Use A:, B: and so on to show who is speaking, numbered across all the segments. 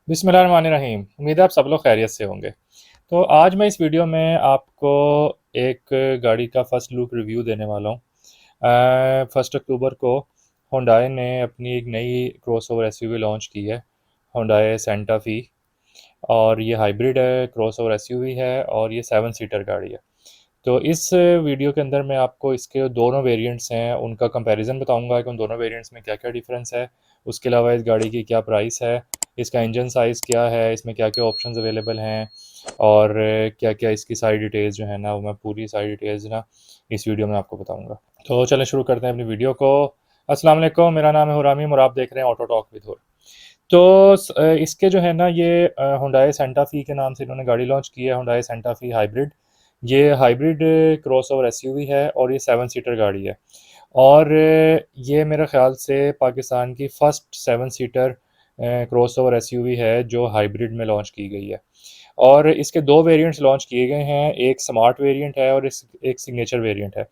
A: बिस्मिल्लाहिर्रहमानिर्रहीम। उम्मीद है आप सब लोग खैरियत से होंगे। तो आज मैं इस वीडियो में आपको एक गाड़ी का फ़र्स्ट लुक रिव्यू देने वाला हूँ। 1 अक्टूबर को हुंडई ने अपनी एक नई क्रॉसओवर एसयूवी लॉन्च की है, हुंडई सेंटा फी। और ये हाइब्रिड है, क्रॉसओवर एसयूवी है और ये 7 सीटर गाड़ी है। तो इस वीडियो के अंदर मैं आपको इसके दोनों वेरिएंट्स हैं उनका कंपैरिजन बताऊंगा कि उन दोनों वेरिएंट्स में क्या क्या डिफरेंस है। उसके अलावा इस गाड़ी की क्या प्राइस है, इसका इंजन साइज़ क्या है, इसमें क्या क्या ऑप्शंस अवेलेबल हैं और क्या क्या इसकी सारी डिटेल्स जो है ना वो मैं पूरी सारी डिटेल्स ना इस वीडियो में आपको बताऊंगा। तो चलें शुरू करते हैं अपनी वीडियो को। अस्सलाम वालेकुम, मेरा नाम है हुरामीम और आप देख रहे हैं ऑटो टॉक विद हुर। तो इसके जो है ना ये हुंडई सेंटा फी के नाम से इन्होंने गाड़ी लॉन्च की है, हुंडई सेंटा फी हाइब्रिड। ये हाइब्रिड क्रॉसओवर एसयूवी है और ये 7 सीटर गाड़ी है। और ये मेरे ख़्याल से पाकिस्तान की फ़र्स्ट 7 सीटर क्रॉसओवर एसयूवी है जो हाइब्रिड में लॉन्च की गई है। और इसके 2 वेरिएंट्स लॉन्च किए गए हैं, एक स्मार्ट वेरिएंट है और एक सिग्नेचर वेरिएंट है।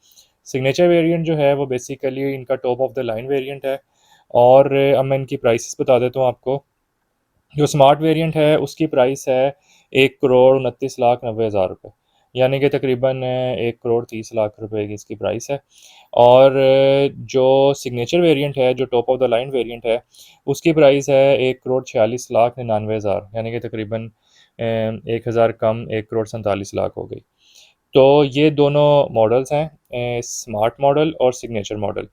A: सिग्नेचर वेरिएंट जो है वो बेसिकली इनका top of the line variant है। और अब मैं इनकी प्राइसेस बता देता हूँ आपको। जो स्मार्ट वेरिएंट है उसकी प्राइस है 1,29,90,000 रुपये, यानी कि तकरीबन 1,30,00,000 रुपये की इसकी प्राइस है। और जो सिग्नेचर वेरिएंट है, जो top of the line variant है, उसकी प्राइस है 1,46,99,000, यानी कि तकरीबन 1,000 कम 1,47,00,000 हो गई। तो ये दोनों मॉडल्स हैं, स्मार्ट मॉडल और सिग्नेचर मॉडल।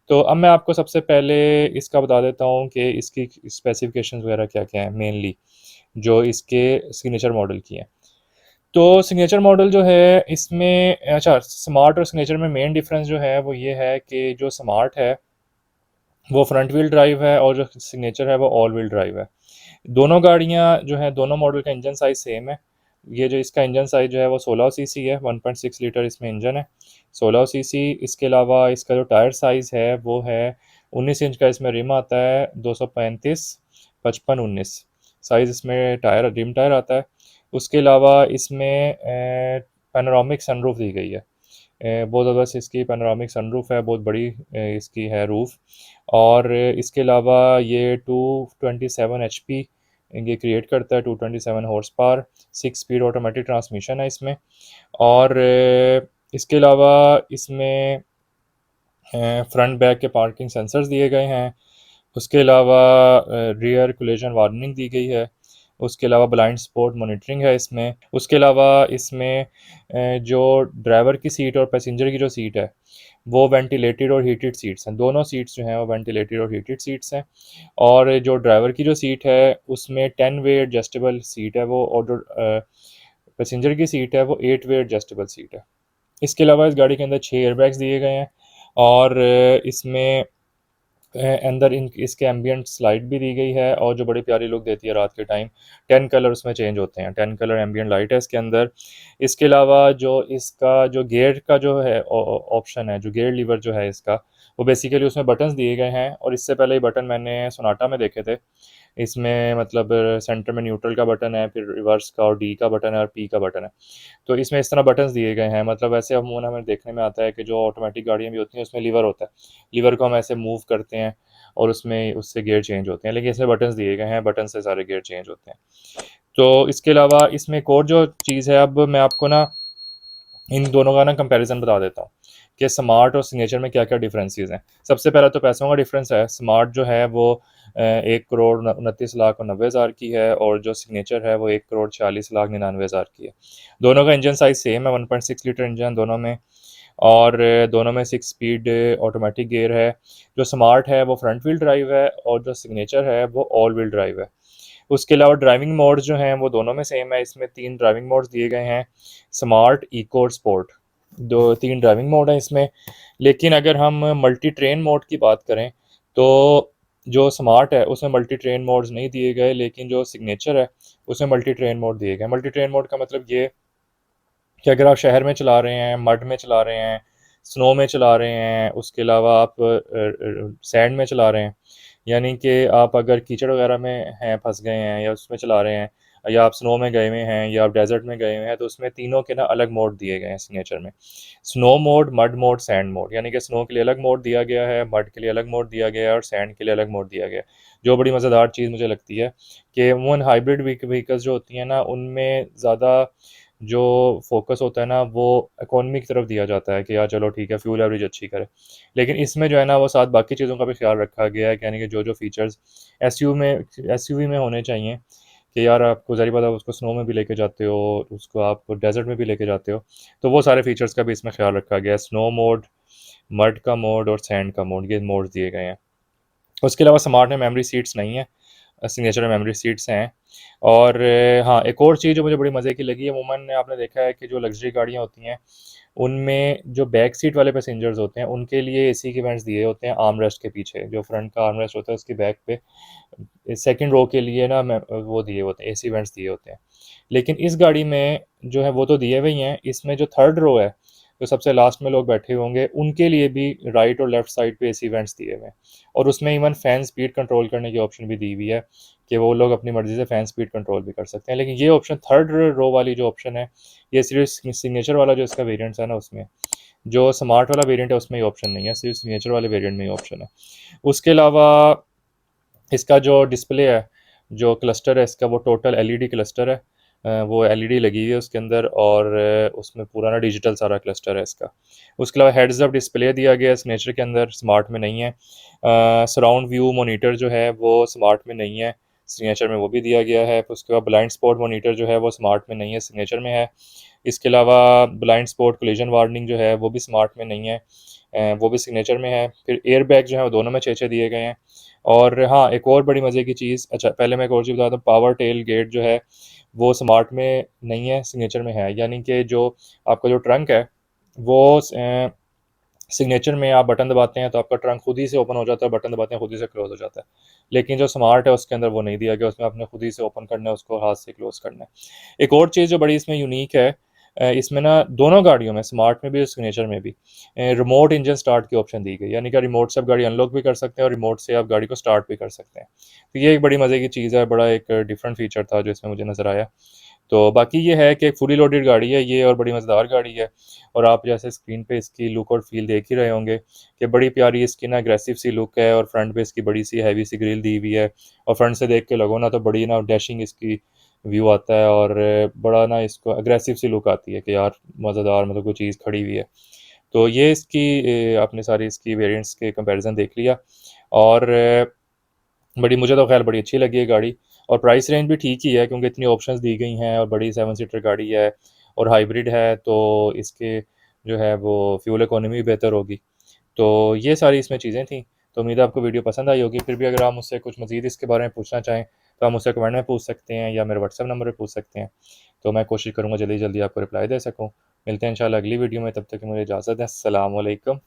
A: तो अब मैं आपको सबसे पहले इसका बता देता हूँ कि इसकी स्पेसिफिकेशंस वगैरह क्या-क्या हैं मेनली, जो इसके सिग्नेचर मॉडल की हैं। तो सिग्नेचर मॉडल जो है इसमें अच्छा, स्मार्ट और सिग्नेचर में मेन डिफरेंस जो है वो ये है कि जो स्मार्ट है वो फ्रंट व्हील ड्राइव है और जो सिग्नेचर है वो ऑल व्हील ड्राइव है। दोनों गाड़ियाँ जो हैं, दोनों मॉडल का इंजन साइज़ सेम है। ये जो इसका इंजन साइज़ जो है वो 16 सीसी है, 1.6 लीटर इसमें इंजन है, 16 सीसी। इसके अलावा इसका जो टायर साइज़ है वो है 19 इंच का इसमें रिम आता है, 235 55 19 साइज़ इसमें टायर रिम टायर आता है। उसके अलावा इसमें पैनोरामिक सनरूफ दी गई है। बहुत ज़बरदस्त इसकी पैनोरामिक सनरूफ है, बहुत बड़ी इसकी है रूफ। और इसके अलावा ये 227 एचपी ये क्रिएट करता है, 227 horse power, 6 speed automatic transmission है इसमें। और इसके अलावा इसमें फ्रंट बैक के पार्किंग सेंसर्स दिए गए हैं। उसके अलावा रियर कोलिजन वार्निंग दी गई है। उसके अलावा ब्लाइंड स्पॉट मॉनिटरिंग है इसमें। उसके अलावा इसमें जो ड्राइवर की सीट और पैसेंजर की जो सीट है वो वेंटिलेटेड और हीटेड सीट्स हैं, दोनों सीट्स जो हैं वो वेंटिलेटेड और हीटेड सीट्स हैं। और जो ड्राइवर की जो सीट है उसमें 10 वे एडजस्टेबल सीट है वो, और जो पैसेंजर की सीट है वो 8 वे एडजस्टेबल सीट है। इसके अलावा इस गाड़ी के अंदर 6 एयरबैग्स दिए गए हैं। और इसमें अंदर इन इसके एम्बियंट स्लाइड भी दी गई है और जो बड़ी प्यारी लुक देती है रात के टाइम। 10 कलर उसमें चेंज होते हैं, 10 कलर एम्बियंट लाइट है इसके अंदर। इसके अलावा जो इसका जो गियर का जो है ऑप्शन है, जो गियर लीवर जो है इसका, वो बेसिकली उसमें बटन्स दिए गए हैं। और इससे पहले ये बटन मैंने सोनाटा में देखे थे। इसमें मतलब सेंटर में न्यूट्रल का बटन है, फिर रिवर्स का और डी का बटन है और पी का बटन है। तो इसमें इस तरह बटन्स दिए गए हैं, मतलब ऐसे अमूमन हमें देखने में आता है कि जो ऑटोमेटिक गाड़ियाँ भी होती हैं उसमें लीवर होता है, लीवर को हम ऐसे मूव करते हैं और उसमें उससे गियर चेंज होते हैं, लेकिन इसमें बटन्स दिए गए हैं, बटन से सारे गियर चेंज होते हैं। तो इसके अलावा इसमें एक और जो चीज़ है, अब मैं आपको ना इन दोनों का ना कंपैरिजन बता देता हूँ कि स्मार्ट और सिग्नेचर में क्या क्या डिफरेंसेस हैं। सबसे पहला तो पैसों का डिफरेंस है। स्मार्ट जो है वो 1,29,90,000 की है और जो सिग्नेचर है वो 1,46,99,000 की है। दोनों का इंजन साइज सेम है, 1.6 लीटर इंजन दोनों में। और दोनों में 6 स्पीड ऑटोमेटिक गियर है। जो स्मार्ट है वो फ्रंट व्हील ड्राइव है और जो सिग्नेचर है वो ऑल व्हील ड्राइव है। उसके अलावा ड्राइविंग मोड्स जो हैं वो दोनों में सेम है, इसमें 3 ड्राइविंग मोड्स दिए गए हैं, स्मार्ट, इको और स्पोर्ट। 3 ड्राइविंग मोड हैं इसमें। लेकिन अगर हम मल्टी ट्रेन मोड की बात करें तो जो स्मार्ट है उसमें मल्टी ट्रेन मोड्स नहीं दिए गए, लेकिन जो सिग्नेचर है उसमें मल्टी ट्रेन मोड दिए गए। मल्टी ट्रेन मोड का मतलब ये कि अगर आप शहर में चला रहे हैं, मड में चला रहे हैं, स्नो में चला रहे हैं, उसके अलावा आप सैंड में चला रहे हैं, यानी कि आप अगर कीचड़ वगैरह में हैं, फंस गए हैं या उसमें चला रहे हैं, या आप स्नो में गए हुए हैं या आप डेजर्ट में गए हुए हैं, तो उसमें तीनों के ना अलग मोड दिए गए हैं सिग्नेचर में। Snow mode, mud mode, sand mode, यानी कि स्नो के लिए अलग मोड दिया गया है, मड के लिए अलग मोड दिया गया है और सैंड के लिए अलग मोड दिया गया है। जो बड़ी मज़ेदार चीज़ मुझे लगती है कि अमूमन हाइब्रिड व्हीकल्स जो होती हैं ना, उनमें ज़्यादा जो फोकस होता है ना वो इकोनॉमी की तरफ दिया जाता है कि यार चलो ठीक है, फ्यूल एवरेज अच्छी करे। लेकिन इसमें जो है ना वो साथ बाकी चीज़ों का भी ख्याल रखा गया है, यानी कि जो जो फीचर्स एसयूवी में होने चाहिए, कि यार आपको ज़ाहिर बात है, आप उसको स्नो में भी लेके जाते हो, उसको आप डेजर्ट में भी लेके जाते हो, तो वो सारे फीचर्स का भी इसमें ख्याल रखा गया है। स्नो मोड, मड का मोड और सैंड का मोड, ये मोड्स दिए गए हैं। उसके अलावा स्मार्ट में मेमोरी सीट्स नहीं है, सिग्नेचर में मेमोरी सीट्स हैं। और हाँ, एक और चीज़ जो मुझे बड़ी मज़े की लगी है, अमूमन आपने देखा है कि जो लग्जरी गाड़ियाँ होती हैं उनमें जो बैक सीट वाले पैसेंजर्स होते हैं उनके लिए एसी के वेंट्स दिए होते हैं आर्म रेस्ट के पीछे, जो फ्रंट का आर्म रेस्ट होता है उसकी बैक पे सेकंड रो के लिए ना वो दिए होते हैं, एसी वेंट्स दिए होते हैं। लेकिन इस गाड़ी में जो है वो तो दिए हुए ही हैं, इसमें जो थर्ड रो है, जो सबसे लास्ट में लोग बैठे होंगे, उनके लिए भी राइट और लेफ्ट साइड पे एसी वेंट्स दिए हुए हैं। और उसमें इवन फ़ैन स्पीड कंट्रोल करने की ऑप्शन भी दी हुई है कि वो लोग अपनी मर्ज़ी से फ़ैन स्पीड कंट्रोल भी कर सकते हैं। लेकिन ये ऑप्शन थर्ड रो वाली जो ऑप्शन है, ये सिर्फ सिग्नेचर वाला जो इसका वेरिएंट्स है ना उसमें, जो स्मार्ट वाला वेरिएंट है उसमें ये ऑप्शन नहीं है, सिर्फ सिग्नेचर वाले वेरिएंट में ये ऑप्शन है। उसके अलावा इसका जो डिस्प्ले है, जो क्लस्टर है इसका, वो टोटल एलईडी क्लस्टर है। वो एलईडी लगी हुई है उसके अंदर, और उसमें पूरा ना डिजिटल सारा क्लस्टर है इसका। उसके अलावा हेड्स अप डिस्प्ले दिया गया है सिग्नेचर के अंदर, स्मार्ट में नहीं है। सराउंड व्यू मॉनिटर जो है वो स्मार्ट में नहीं है, सिग्नेचर में वो भी दिया गया है। फिर उसके बाद ब्लाइंड स्पॉट मॉनिटर जो है वो स्मार्ट में नहीं है, सिग्नेचर में है। इसके अलावा ब्लाइंड स्पॉट कोलिजन वार्निंग जो है वो भी स्मार्ट में नहीं है, वो भी सिग्नेचर में है। फिर एयर बैग जो है वो दोनों में 6-6 दिए गए हैं। और हाँ, एक और बड़ी मज़े की चीज़, अच्छा पहले मैं एक और चीज़ बता दूँ, पावर टेल गेट जो है वो स्मार्ट में नहीं है, सिग्नेचर में है। यानी कि जो आपका जो ट्रंक है वो सिग्नेचर में आप बटन दबाते हैं तो आपका ट्रंक खुद ही से ओपन हो जाता है, बटन दबाते हैं खुद ही से क्लोज हो जाता है। लेकिन जो स्मार्ट है उसके अंदर वो नहीं दिया गया, उसमें आपने खुद ही से ओपन करना है, उसको हाथ से क्लोज करना है। एक और चीज़ जो बड़ी इसमें यूनिक है, इसमें ना दोनों गाड़ियों में, स्मार्ट में भी और सिग्नेचर में भी, रिमोट इंजन स्टार्ट की ऑप्शन दी गई, यानी कि रिमोट से आप गाड़ी अनलॉक भी कर सकते हैं और रिमोट से आप गाड़ी को स्टार्ट भी कर सकते हैं। तो ये एक बड़ी मज़े की चीज़ है, बड़ा एक डिफरेंट फीचर था जो इसमें मुझे नज़र आया। तो बाकी ये है कि एक फुली लोडेड गाड़ी है ये, और बड़ी मज़ेदार गाड़ी है। और आप जैसे स्क्रीन पे इसकी लुक और फील देख ही रहे होंगे कि बड़ी प्यारी इसकी ना अग्रेसिव सी लुक है, और फ्रंट पे इसकी बड़ी सी हैवी सी ग्रिल दी हुई है, और फ्रंट से देख के लगो ना तो बड़ी ना डैशिंग इसकी व्यू आता है, और बड़ा ना इसको अग्रेसिव सी लुक आती है कि यार मज़ेदार, मतलब कोई चीज़ खड़ी हुई है। तो ये इसकी आपने सारी इसकी वेरिएंट्स के कंपैरिजन देख लिया। और बड़ी मुझे तो ख़ैर बड़ी अच्छी लगी है गाड़ी, और प्राइस रेंज भी ठीक ही है क्योंकि इतनी ऑप्शंस दी गई हैं, और बड़ी 7 सीटर गाड़ी है और हाइब्रिड है, तो इसके जो है वो फ्यूल इकोनॉमी भी बेहतर होगी। तो ये सारी इसमें चीज़ें थी। तो उम्मीद है आपको वीडियो पसंद आई होगी। फिर भी अगर आप मुझसे कुछ मज़ीद इसके बारे में पूछना चाहें तो आप मुझसे कमेंट में पूछ सकते हैं या मेरे व्हाट्सएप नंबर पे पूछ सकते हैं। तो मैं कोशिश करूँगा जल्दी जल्दी आपको रिप्लाई दे सकूँ। मिलते हैं इंशाल्लाह अगली वीडियो में, तब तक के मुझे इजाज़त है। अस्सलाम वालेकुम।